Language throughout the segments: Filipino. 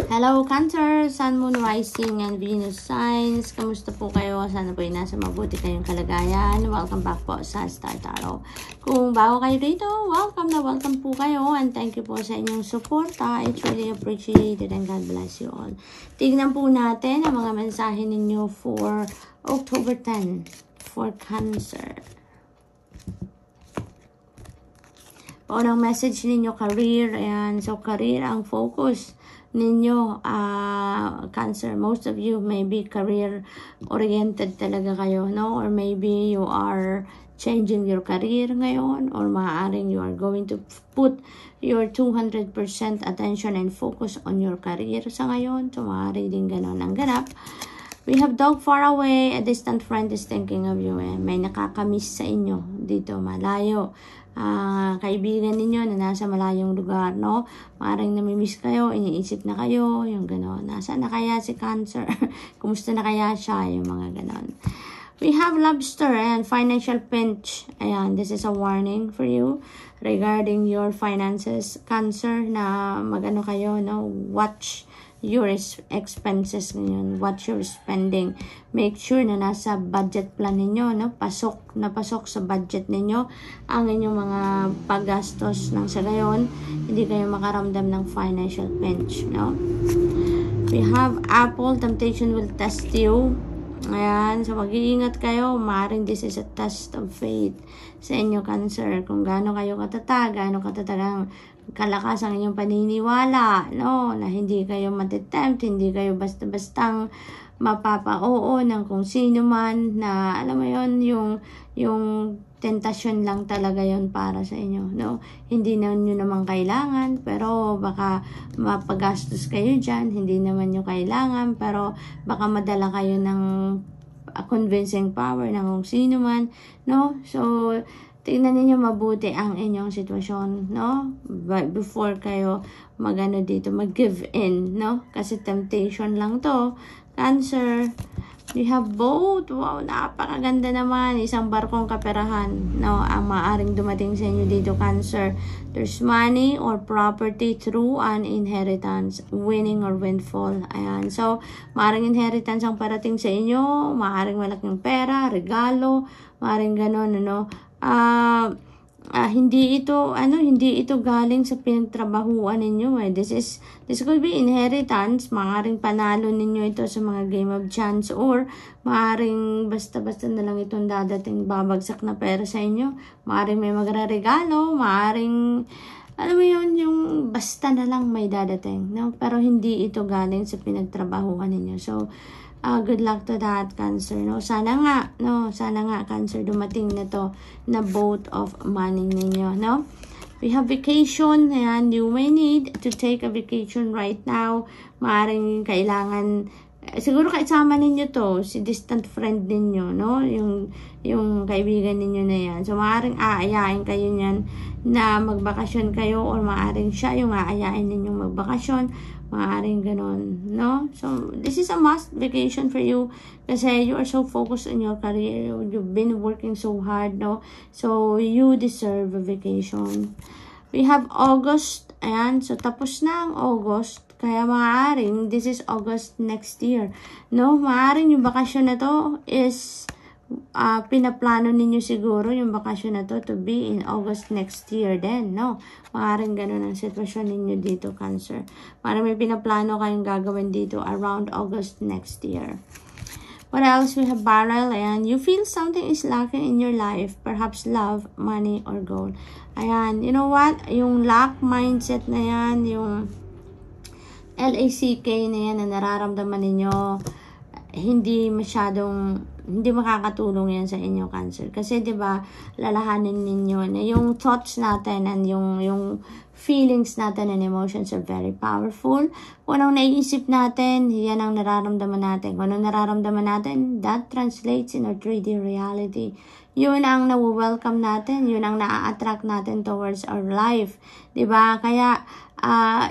Hello, Cancer, Sun, Moon, Rising, and Venus signs. Kamusta po kayo? Sana po ay nasa mabuti kayong kalagayan. Welcome back po sa Star Tarot. Kung bago kayo dito, welcome po kayo. And thank you po sa inyong suporta. It's really appreciated and God bless you all. Tignan po natin ang mga mensahe ninyo for October 10 for Cancer. Unang message ninyo, career. Ayan, so career ang focus ninyo, Cancer. Most of you may be career oriented talaga kayo, no? Or maybe you are changing your career ngayon, or maaaring you are going to put your 200% attention and focus on your career sa ngayon. So maaari din ganon ang ganap. We have dog far away, a distant friend is thinking of you. May nakakamiss sa inyo dito, malayo. Kaibigan ninyo na nasa malayong lugar, no? Maaaring namimiss kayo, iniisip na kayo, yung gano'n. Nasaan na kaya si Cancer? Kumusta na kaya siya? Yung mga gano'n. We have lobster and financial pinch. Ayan, this is a warning for you regarding your finances, Cancer, na magano kayo, no? Watch your expenses ngayon. Watch your spending. Make sure na nasa budget plan ninyo, no? Pasok sa budget ninyo ang inyong mga paggastos nang sa gayon hindi kayo makaramdam ng financial pinch, no? We have apple, temptation will test you. Ayan, so mag-iingat kayo. Maaaring this is a test of faith sa inyo, Cancer. Kung gaano kayo katatag, gaano katatag ang kalakas ang inyong paniniwala, no? Na hindi kayo matitempt, hindi kayo basta-bastang mapapa-oo ng kung sino man, na alam mo yon, yung tentasyon lang talaga yon para sa inyo, no? Hindi na nyo naman kailangan, pero baka mapagastos kayo dyan. Hindi naman nyo kailangan, pero baka madala kayo ng convincing power ng kung sino man, no? So tingnan niyo mabuti ang inyong sitwasyon, no? Before kayo dito, mag-give in, no? Kasi temptation lang to, Cancer. We have both. Wow, napakaganda naman. Isang barkong kaperahan, no? Ang maaring dumating sa inyo dito, Cancer. There's money or property through an inheritance, winning or windfall. Ayan. So, maaring inheritance ang parating sa inyo, maaring malaking pera, regalo, maaring ganon, ano? Hindi ito galing sa pinagtrabahuan ninyo. This could be inheritance. Maaring panalo ninyo ito sa mga game of chance, or maaring basta-basta na lang itong dadating babagsak na pera sa inyo. Maaring may magre-regalo, maaring alam mo yun, yung basta na lang may dadating, no? Pero hindi ito galing sa pinagtrabahuan ninyo. So good luck to that, Cancer, no? Sana nga, Cancer, dumating na to na boat of money ninyo, no? We have vacation, and you may need to take a vacation right now. Maaring kailangan, siguro kasama ninyo to, si distant friend ninyo, no? Yung kaibigan ninyo na yan. So, maaring aayain kayo niyan na magbakasyon kayo, or maaring siya yung aayain ninyong magbakasyon. Maaring ganon, no? So, this is a must vacation for you kasi you are so focused on your career. You've been working so hard, no? So, you deserve a vacation. We have August. Ayan. So, tapos na ang August. Kaya maaring, this is August next year, no? Maaring yung bakasyon na to is pinaplano ninyo siguro yung bakasyon na to be in August next year then, no? Maaaring ganun ang sitwasyon ninyo dito, Cancer. Para may pinaplano kayong gagawin dito around August next year. What else? We have Barrel. Ayan, you feel something is lacking in your life, perhaps love, money, or gold. Ayan, you know what? Yung lack mindset na yan, yung LACK na yan na nararamdaman ninyo, hindi makakatulong yan sa inyo, Cancer. Kasi 'di ba, lalahanin ninyo na yung thoughts natin and yung feelings natin and emotions are very powerful. Kung anong naiisip natin, yan ang nararamdaman natin. Kung anong nararamdaman natin, that translates in our 3D reality. Yun ang na-welcome natin, yun ang na-attract natin towards our life. 'Di ba? Kaya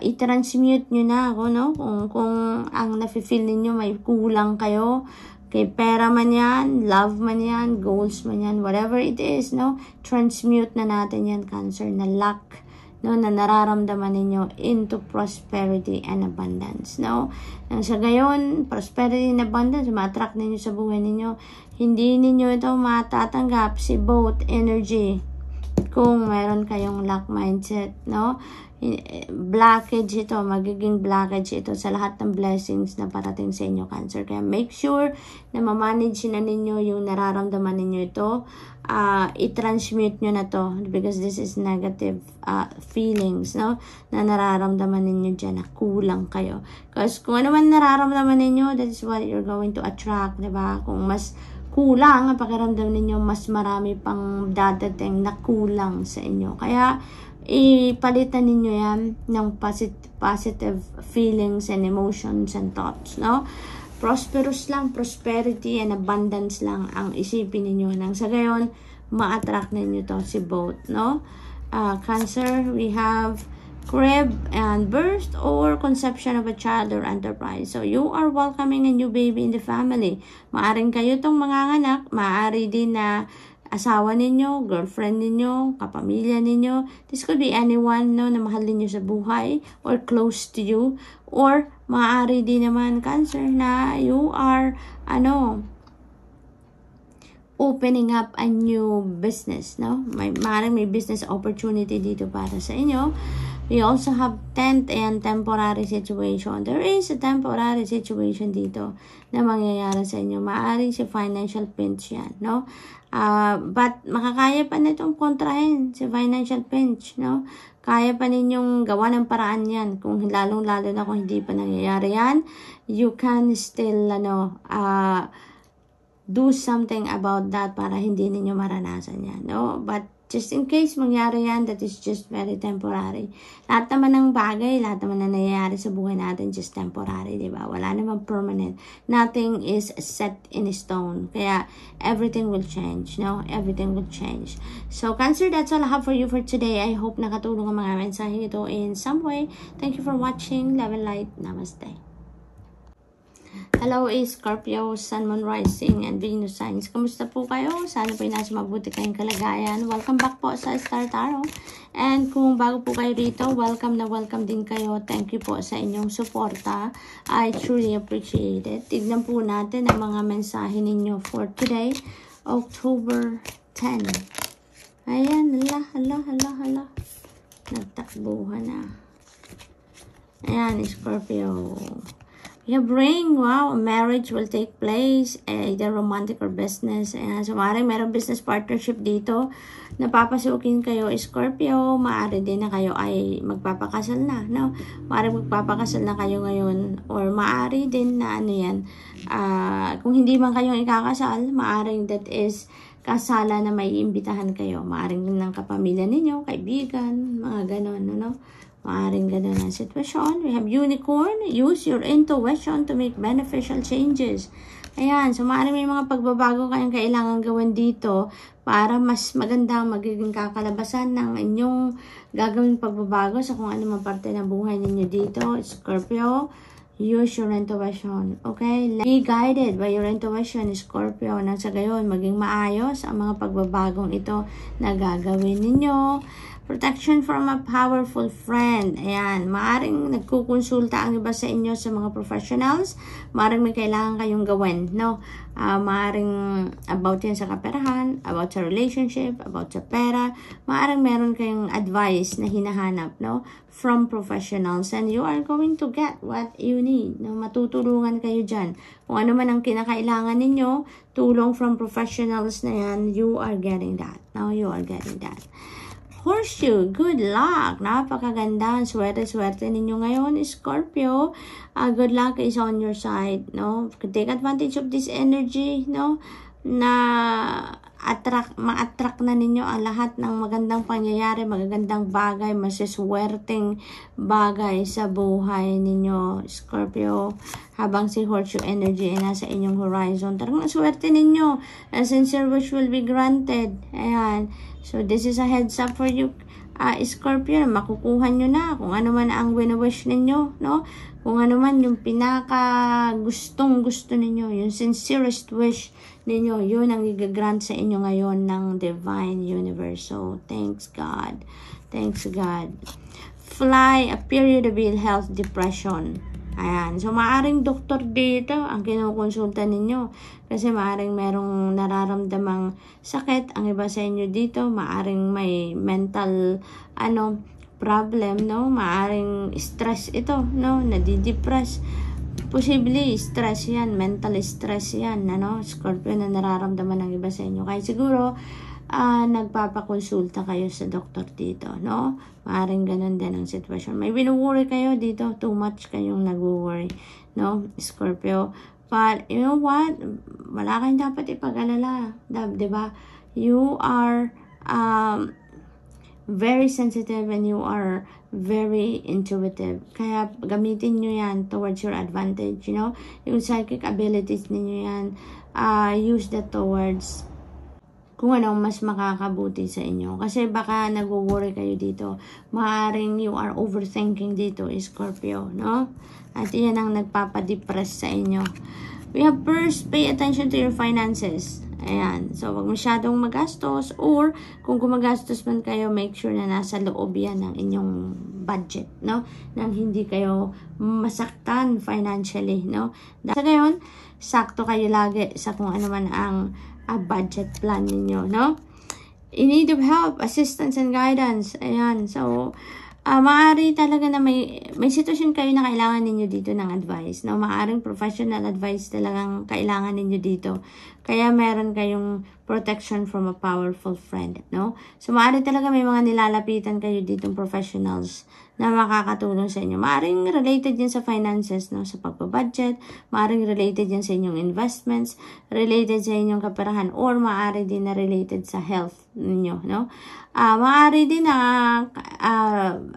i-transmute nyo na ako, no? Kung ang nafe-feel ninyo may kulang kayo, kay pera man yan, love man yan, goals man yan, whatever it is, no? Transmute na natin yan, Cancer, na lack no, na nararamdaman ninyo into prosperity and abundance, no? Nang sa gayon, prosperity and abundance, ma-attract ninyo sa buhay ninyo. Hindi ninyo ito matatanggap si both energy kung meron kayong lack mindset, no? Blockage ito, magiging blockage ito sa lahat ng blessings na parating sa inyo, Cancer. Kaya make sure na ma-manage na ninyo yung nararamdaman ninyo ito. I-transmute nyo na to because this is negative feelings, no? Na nararamdaman ninyo dyan na kulang kayo. Because kung ano man nararamdaman ninyo, that is what you're going to attract, diba? Kung mas kulang ang pakiramdam ninyo, mas marami pang dadating na kulang sa inyo. Kaya ipalitan ninyo yan ng positive feelings and emotions and thoughts, no? Prosperous lang, prosperity and abundance lang ang isipin ninyo. Nang sa gayon, ma-attract ninyo to si both, no? Cancer, we have crib and birth or conception of a child or enterprise. So, you are welcoming a new baby in the family. Maaring kayo tong manganganak, maaari din na asawa ninyo, girlfriend ninyo, kapamilya ninyo. This could be anyone, no, na mahal ninyo sa buhay or close to you. Or maaari din naman, Cancer, na you are, opening up a new business, no? Maaaring may business opportunity dito para sa inyo. We also have tent and temporary situation. There is a temporary situation dito na mangyayari sa inyo. Maaari si financial pinch yan, no? But makakaya pa na itong kontrahin si financial pinch, no? Kaya pa ninyong gawa ng paraan yan. Kung lalong-lalo na kung hindi pa nangyayari yan, you can still, do something about that para hindi ninyo maranasan yan, no? But just in case mangyari yan, that is just very temporary. Lahat naman ng bagay, lahat naman na nangyayari sa buhay natin, just temporary, di ba? Wala namang permanent. Nothing is set in stone. Kaya, everything will change, no? Everything will change. So, Cancer, that's all I have for you for today. I hope nakatulong ang mga mensahe ito in some way. Thank you for watching. Love and light. Namaste. Hello, Scorpio, Sun, Moon, Rising, and Venus signs. Kamusta po kayo? Sana po nasa mabuti kayong kalagayan. Welcome back po sa Star Tarot. And kung bago po kayo dito, welcome na welcome din kayo. Thank you po sa inyong suporta. I truly appreciate it. Tignan po natin ang mga mensahe ninyo for today, October 10. Ayan, hala. Nagtakbuhan na. Ayan, Scorpio. We have ring, wow, marriage will take place, either romantic or business. So, maaaring meron business partnership dito. Napapasukin kayo, Scorpio. Maaari din na kayo ay magpapakasal na, no? Maaari magpapakasal na kayo ngayon. Or maaari din na kung hindi man kayong ikakasal, maaring that is kasala na may imbitahan kayo. Maaring ng kapamilya ninyo, kaibigan, mga ganon, no? Maaring ganun ang sitwasyon. We have unicorn. Use your intuition to make beneficial changes. Ayan. So, maaring may mga pagbabago kayong kailangan gawin dito para mas magandang magiging kakalabasan ng inyong gagawing pagbabago sa kung ano man parte ng buhay ninyo dito. Scorpio, use your intuition. Okay? Be guided by your intuition, Scorpio. Nang sa gayon, maging maayos ang mga pagbabagong ito na gagawin ninyo. Protection from a powerful friend. Ayan, maaring nagkukonsulta ang iba sa inyo sa mga professionals. Maaring may kailangan kayong gawin, no? Maaring about yan sa kaperahan, about sa relationship, about sa pera. Maaring meron kayong advice na hinahanap, no? From professionals, and you are going to get what you need, no? Matutulungan kayo dyan. Kung ano man ang kinakailangan ninyo, tulong from professionals na yan, you are getting that. No, you are getting that. Horseshoe, good luck. Napakaganda. Swerte-swerte ninyo ngayon, Scorpio. Good luck is on your side, no? Take advantage of this energy, no? Na ma-attract na ninyo ang lahat ng magandang pangyayari, magagandang bagay, masiswerteng bagay sa buhay ninyo, Scorpio. Habang si Horseshoe energy ay nasa inyong horizon. Tarang swerte ninyo. A sincere wish will be granted. Ayan. So, this is a heads up for you, Scorpio. Makukuha nyo na kung ano man ang wini-wish ninyo, no? Kung ano man yung pinaka gustong-gusto ninyo, yung sincerest wish ninyo, yun ang i-grant sa inyo ngayon ng Divine Universe. So, thanks God. Thanks God. Fly, a period of ill health, depression. Ayan. So, maaring doktor dito ang kinukonsulta ninyo. Kasi maaring merong nararamdamang sakit. Ang iba sa inyo dito, maaring may mental, problem, no? Maaring stress ito, no? Nadidepress. Posible, stress yan. Mental stress yan, Scorpio na nararamdaman ng iba sa inyo. Kaya siguro, nagpapakonsulta kayo sa doktor dito, no? Maaring ganun din ang sitwasyon. May binuworry kayo dito, too much kayong nag-worry, no? Scorpio. But, you know what? Wala kayong dapat ipag-alala, diba? You are very sensitive and you are very intuitive. Kaya gamitin nyo yan towards your advantage, Yung psychic abilities ninyo yan, use that towards kung anong mas makakabuti sa inyo. Kasi baka nag-worry kayo dito. Maaring you are overthinking dito, Scorpio, no? At yan ang nagpapadepress sa inyo. We have first, pay attention to your finances. Ayan. So, wag masyadong magastos, or kung gumagastos man kayo, make sure na nasa loob yan ng inyong budget, no? Nang hindi kayo masaktan financially, no? Sa ngayon, sakto kayo lagi sa kung ano man ang budget plan ninyo, no? In need of help, assistance, and guidance. Ayan. So, maaari talaga na may sitwasyon kayo na kailangan ninyo dito ng advice, no? Maaring professional advice talagang kailangan ninyo dito. Kaya meron kayong protection from a powerful friend, no? So, maaari talaga may mga nilalapitan kayo ditong professionals na makakatulong sa inyo. Maaring related yan sa finances, no? Sa pagbabudget, maaring related yan sa inyong investments, related sa inyong kaperahan, or maaari din na related sa health ninyo, no? Maaari din na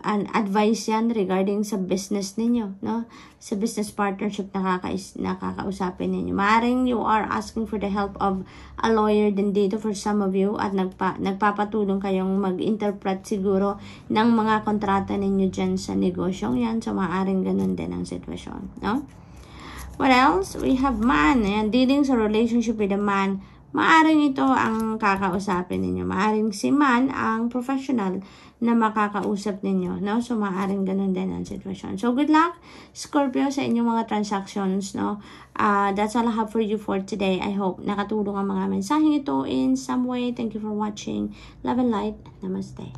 an advice yan regarding sa business ninyo, no? Sa business partnership nakakausapin ninyo. Maaring you are asking for the help of a lawyer din dito for some of you, at nagpapatulong kayong mag-interpret siguro ng mga kontrata ninyo dyan sa negosyong yan. So, maaring ganun din ang sitwasyon, no? What else? We have man, and dealing sa relationship with a man. Maaring ito ang kakausapin ninyo. Maaring si man ang professional na makakausap ninyo, no? So, maaring ganun din ang sitwasyon. So, good luck, Scorpio, sa inyong mga transactions, no? That's all I have for you for today. I hope nakatulong ang mga mensaheng ito in some way. Thank you for watching. Love and light. Namaste.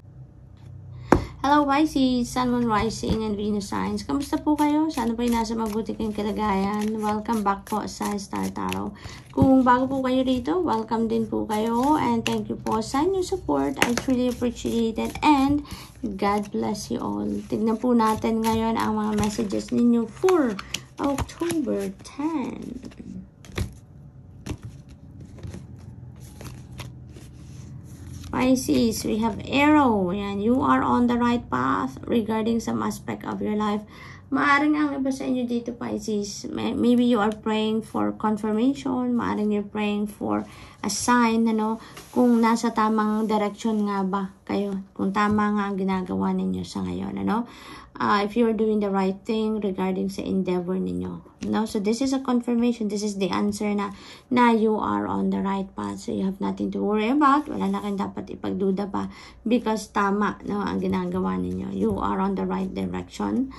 Hello Pisces, Sun, Moon, Rising, and Venus signs. Kamusta po kayo? Sana po nasa mabuti kayong kalagayan. Welcome back po sa Star Tarot. Kung bago po kayo dito, welcome din po kayo. And thank you po sa inyong support. I truly appreciate it. And God bless you all. Tignan po natin ngayon ang mga messages ninyo for October 10. Pisces, we have arrow, and you are on the right path regarding some aspect of your life. Maaring ang iba sa inyo dito, Pisces, maybe you are praying for confirmation, maaring you're praying for a sign, kung nasa tamang direction nga ba kayo, kung tama nga ang ginagawa ninyo sa ngayon, if you're doing the right thing regarding sa endeavor ninyo. So this is a confirmation. This is the answer na you are on the right path. So you have nothing to worry about. Wala na kayong dapat ipagduda pa because tama ang ginagawa ninyo. You are on the right direction.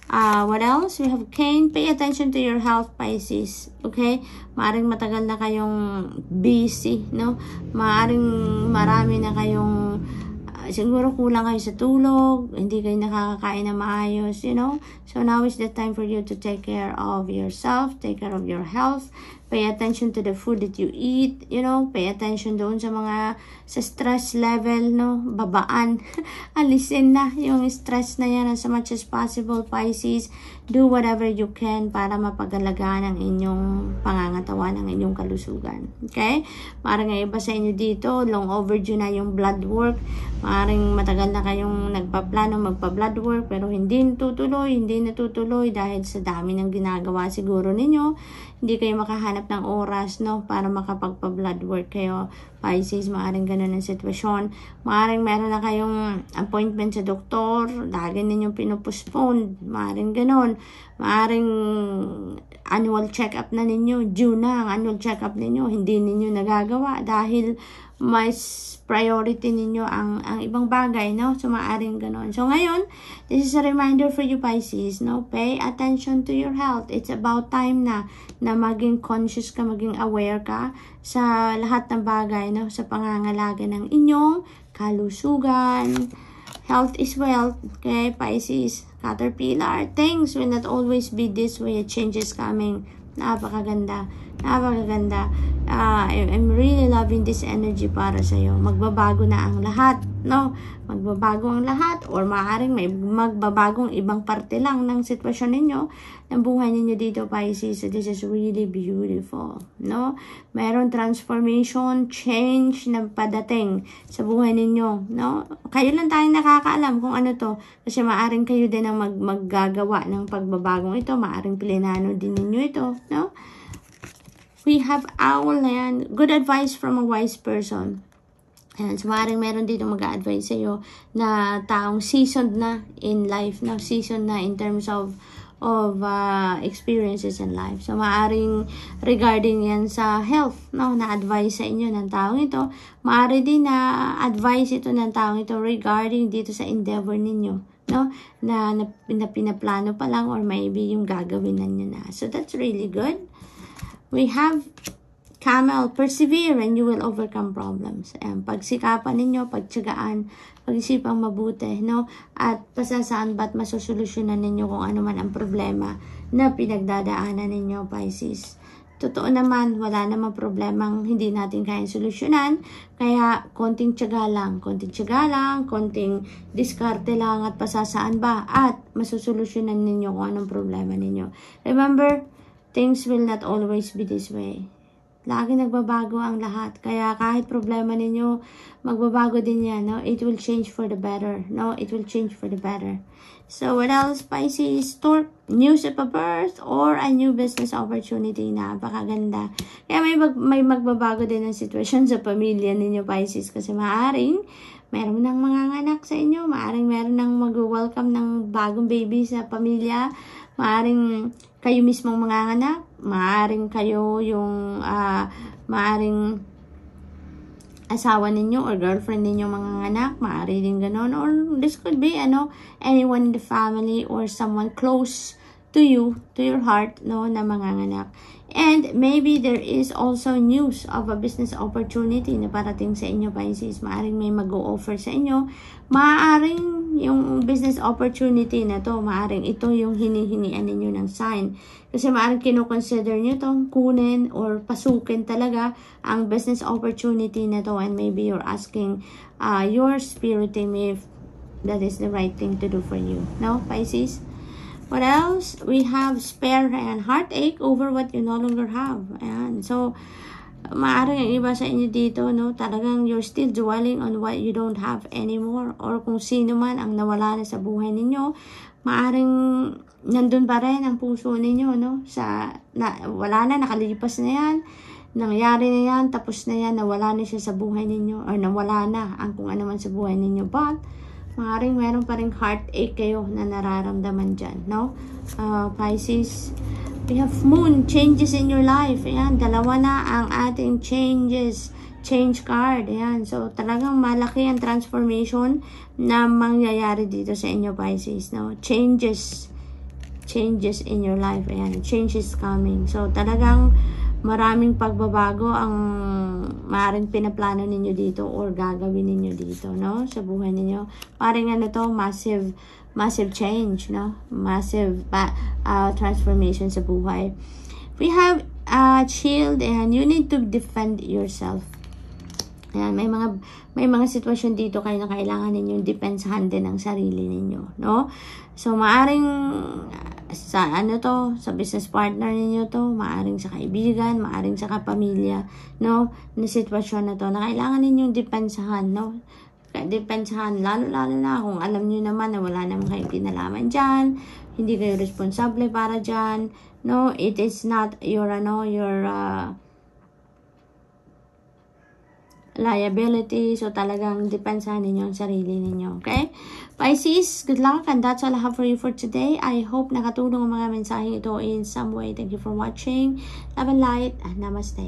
What else? We have Cain. Pay attention to your health, Pisces. Okay? Maaring matagal na kayong busy, Maaring marami na kayong siguro kulang kayo sa tulog, hindi kayo nakakakain na maayos, So now is the time for you to take care of yourself, take care of your health, pay attention to the food that you eat, pay attention doon sa sa stress level, babaan, alisin na yung stress na yan as much as possible, Pisces. Do whatever you can para mapagalagaan ang inyong pangangatawan, ang inyong kalusugan. Okay? Maaaring nga iba sa inyo dito, long overdue na yung blood work. Maaaring matagal na kayong nagpaplano magpa-blood work pero hindi natutuloy dahil sa dami ng ginagawa siguro ninyo. Hindi kayo makahanap ng oras, para makapagpa-blood work kayo. Pisces, maaaring ganun ang sitwasyon. Maaaring meron na kayong appointment sa doktor, lagi ninyong pinupostpone. Maaaring ganun. Maaaring annual check-up na ninyo, due na ang annual check-up ninyo, hindi ninyo nagagawa dahil mas priority ninyo ang ibang bagay, no? So, maaaring ganon. So, ngayon, this is a reminder for you, Pisces, no? Pay attention to your health. It's about time na maging conscious ka, maging aware ka sa lahat ng bagay, no? Sa pangangalaga ng inyong kalusugan. Health is wealth, okay, Pisces? Caterpillar, things will not always be this way. Change is coming. Napakaganda. Napakaganda. I'm really loving this energy para sa'yo. Magbabago na ang lahat, no? Magbabago ang lahat, or maaaring may magbabagong ibang parte lang ng sitwasyon ninyo, ng buhay ninyo dito, Pisces. So this is really beautiful, no? Mayroon transformation, change na padating sa buhay ninyo, no? Kayo lang tayong nakakaalam kung ano to, kasi maaaring kayo din ang maggagawa ng pagbabagong ito, maaaring plinano din ninyo ito, no? We have owl na yan. Good advice from a wise person. Ayan, so maaaring meron dito mag-a-advise sa'yo na taong seasoned na in life, na seasoned na in terms of experiences in life. So maaaring regarding yan sa health, no, na-advise sa inyo ng taong ito. Maaari din na advice ito ng taong ito regarding dito sa endeavor ninyo, no, na pinaplano pa lang, or maybe yung gagawin ninyo na. So that's really good. We have Camel, persevere and you will overcome problems. Ayan, pagsikapan ninyo, pagtiyagaan, pag-isipang mabuti, no? At pasasaan ba't masusolusyonan ninyo kung ano man ang problema na pinagdadaanan ninyo, Pisces. Totoo naman, wala namang problemang hindi natin kayang solusyonan. Kaya, konting tiyaga lang, konting diskarte lang at pasasaan ba at masusolusyonan ninyo kung anong problema ninyo. Remember, things will not always be this way. Lagi nagbabago ang lahat. Kaya kahit problema ninyo, magbabago din yan, no? It will change for the better, no? It will change for the better. So, what else, Pisces? Stork, news of a birth or a new business opportunity. Napakaganda. Kaya may magbabago din ang sitwasyon sa pamilya ninyo, Pisces. Kasi maaring meron nang manganganak sa inyo. Maaring meron nang mag-welcome ng bagong baby sa pamilya. Maaring kayo mismong manganganak, maaring kayo yung maaring asawa ninyo or girlfriend ninyo manganganak, maaari din ganon, or this could be anyone in the family or someone close to you, to your heart, no, na manganganak. And maybe there is also news of a business opportunity na parating sa inyo, Pisces. Maaring may mag-o-offer sa inyo. Maaring yung business opportunity na to, maaring ito yung hinihinian ninyo ng sign. Kasi maaring kinoconsider nyo itong kunin or pasukin talaga ang business opportunity na to, and maybe you're asking your spirit team if that is the right thing to do for you. No, Pisces? What else? We have spare and heartache over what you no longer have. Ayan. So, maaaring ang iba sa inyo dito, no, talagang you're still dwelling on what you don't have anymore. Or kung sino man ang nawala na sa buhay ninyo, maaaring nandun pa rin ang puso ninyo, no? Wala na, nakalipas na yan. Nangyari na yan, tapos na yan, nawala na siya sa buhay ninyo. Or nawala na ang kung ano man sa buhay ninyo. But, maaaring meron pa rin heartache kayo na nararamdaman dyan, no? Pisces, we have moon, changes in your life. Ayan, dalawa na ang ating change card. Ayan, so talagang malaki ang transformation na mangyayari dito sa inyo, Pisces, no? Changes in your life. Ayan, change is coming. So talagang maraming pagbabago ang maaaring pinaplano ninyo dito or gagawin ninyo dito, no? Sa buhay ninyo. Paring massive change, no? Massive transformation sa buhay. We have shield, and you need to defend yourself. Ayan, may mga sitwasyon dito kayo na kailangan ninyong depensahan din ang sarili ninyo, no? So, maaring sa sa business partner ninyo to, maaring sa kaibigan, maaring sa kapamilya, no? Na sitwasyon na to, na kailangan ninyong depensahan, no? Depensahan, lalo na kung alam niyo naman na wala naman kayong kinalaman dyan, hindi kayo responsable para dyan, no? It is not your liability. So, talagang depensahan ninyo ang sarili ninyo. Okay? Pisces, good luck. And that's all I have for you for today. I hope nakatulong ang mga mensaheng ito in some way. Thank you for watching. Love and light. And namaste.